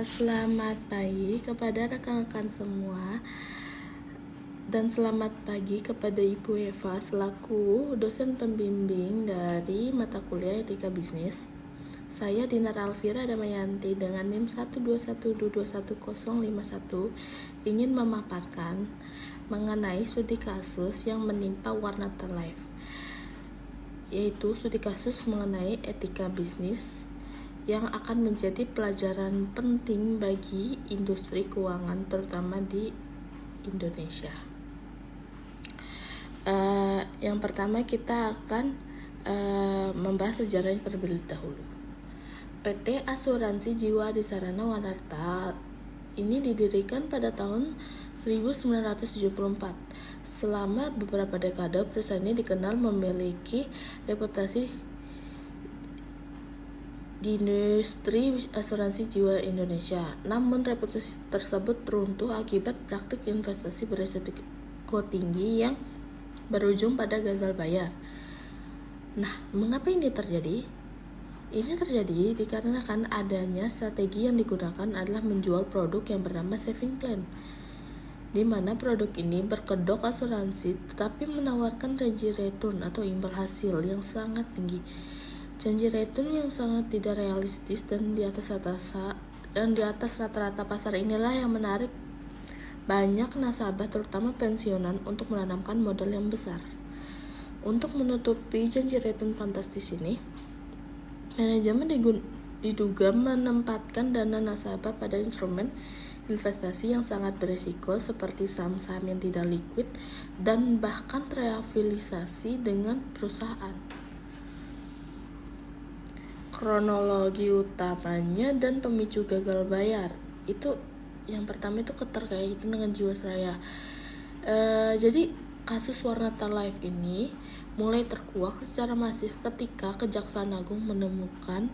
Selamat pagi kepada rekan-rekan semua dan selamat pagi kepada Ibu Eva selaku dosen pembimbing dari mata kuliah Etika Bisnis. Saya Dinar Alfira Damayanti dengan NIM 121221051 ingin memaparkan mengenai studi kasus yang menimpa Warnata Life, yaitu studi kasus mengenai etika bisnis yang akan menjadi pelajaran penting bagi industri keuangan terutama di Indonesia. Yang pertama kita akan membahas sejarahnya terlebih dahulu. PT Asuransi Jiwa di Sarana Warnata ini didirikan pada tahun 1974. Selama beberapa dekade perusahaan ini dikenal memiliki reputasi di industri asuransi jiwa Indonesia. Namun reputasi tersebut runtuh akibat praktik investasi berisiko tinggi yang berujung pada gagal bayar. Nah, mengapa ini terjadi? Ini terjadi dikarenakan adanya strategi yang digunakan adalah menjual produk yang bernama saving plan, di mana produk ini berkedok asuransi tetapi menawarkan janji return atau imbal hasil yang sangat tinggi. Janji return yang sangat tidak realistis dan di atas rata-rata pasar inilah yang menarik banyak nasabah terutama pensiunan untuk menanamkan modal yang besar. Untuk menutupi janji return fantastis ini, manajemen diduga menempatkan dana nasabah pada instrumen investasi yang sangat berisiko seperti saham-saham yang tidak liquid dan bahkan terafiliasi dengan perusahaan. Kronologi utamanya dan pemicu gagal bayar itu yang pertama itu keterkaitan dengan Jiwasraya. Jadi kasus Warnata Life ini mulai terkuak secara masif ketika Kejaksaan Agung menemukan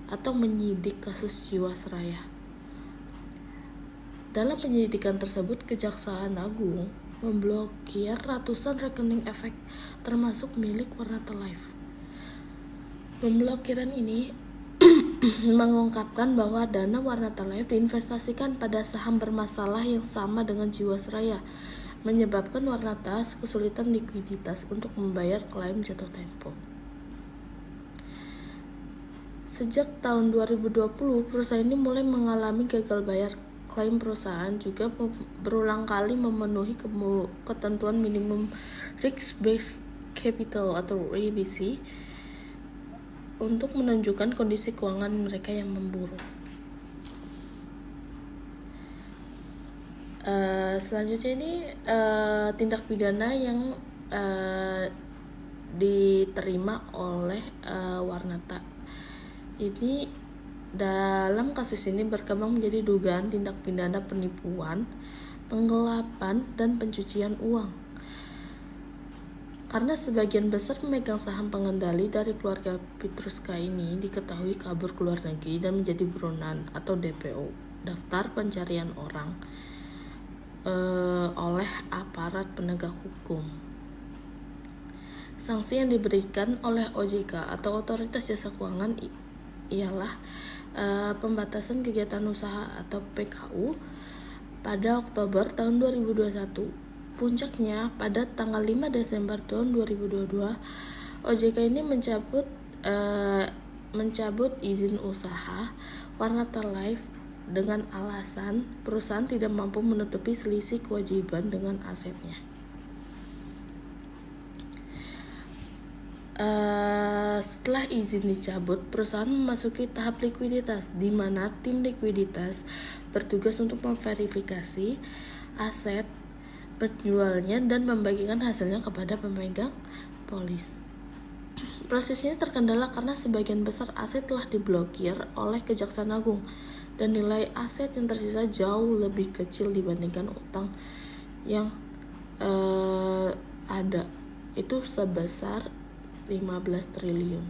atau menyidik kasus Jiwasraya. Dalam penyidikan tersebut, Kejaksaan Agung memblokir ratusan rekening efek termasuk milik Warnata Life. Pemblokiran ini mengungkapkan bahwa dana Warnata Life diinvestasikan pada saham bermasalah yang sama dengan Jiwasraya, menyebabkan Warnata kesulitan likuiditas untuk membayar klaim jatuh tempo. Sejak tahun 2020, perusahaan ini mulai mengalami gagal bayar. Klaim perusahaan juga berulang kali memenuhi ketentuan minimum risk based capital atau RBC untuk menunjukkan kondisi keuangan mereka yang memburuk. Selanjutnya ini tindak pidana yang diterima oleh Warnata. Ini dalam kasus ini berkembang menjadi dugaan tindak pidana penipuan, penggelapan, dan pencucian uang. Karena sebagian besar pemegang saham pengendali dari keluarga Petruska ini diketahui kabur ke luar negeri dan menjadi buronan atau DPO, daftar pencarian orang, oleh aparat penegak hukum. Sanksi yang diberikan oleh OJK atau Otoritas Jasa Keuangan ialah pembatasan kegiatan usaha atau PKU pada Oktober tahun 2021. Puncaknya pada tanggal 5 Desember tahun 2022, OJK ini mencabut izin usaha Warnata Life dengan alasan perusahaan tidak mampu menutupi selisih kewajiban dengan asetnya. Setelah izin dicabut, perusahaan memasuki tahap likuiditas, di mana tim likuiditas bertugas untuk memverifikasi aset penjualnya dan membagikan hasilnya kepada pemegang polis. Prosesnya terkendala karena sebagian besar aset telah diblokir oleh Kejaksaan Agung dan nilai aset yang tersisa jauh lebih kecil dibandingkan utang yang ada, itu sebesar 15 triliun.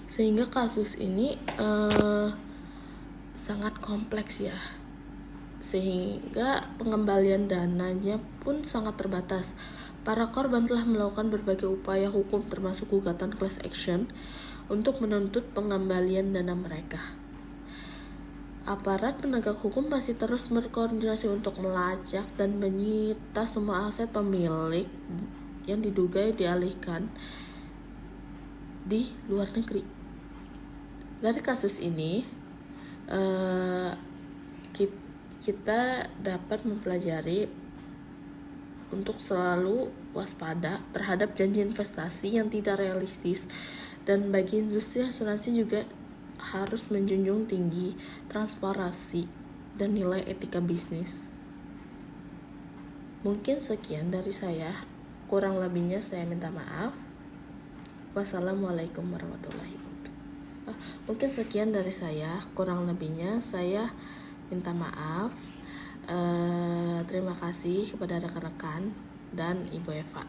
Sehingga kasus ini sangat kompleks ya. Sehingga pengembalian dananya pun sangat terbatas. Para korban telah melakukan berbagai upaya hukum termasuk gugatan class action untuk menuntut pengembalian dana mereka. Aparat penegak hukum masih terus berkoordinasi untuk melacak dan menyita semua aset pemilik yang diduga dialihkan di luar negeri. Dari kasus ini, kita dapat mempelajari untuk selalu waspada terhadap janji investasi yang tidak realistis, dan bagi industri asuransi juga harus menjunjung tinggi transparansi dan nilai etika bisnis. Mungkin sekian dari saya, kurang lebihnya saya minta maaf. Wassalamualaikum warahmatullahi wabarakatuh. Mungkin sekian dari saya, kurang lebihnya saya minta maaf. Terima kasih kepada rekan-rekan dan Ibu Eva.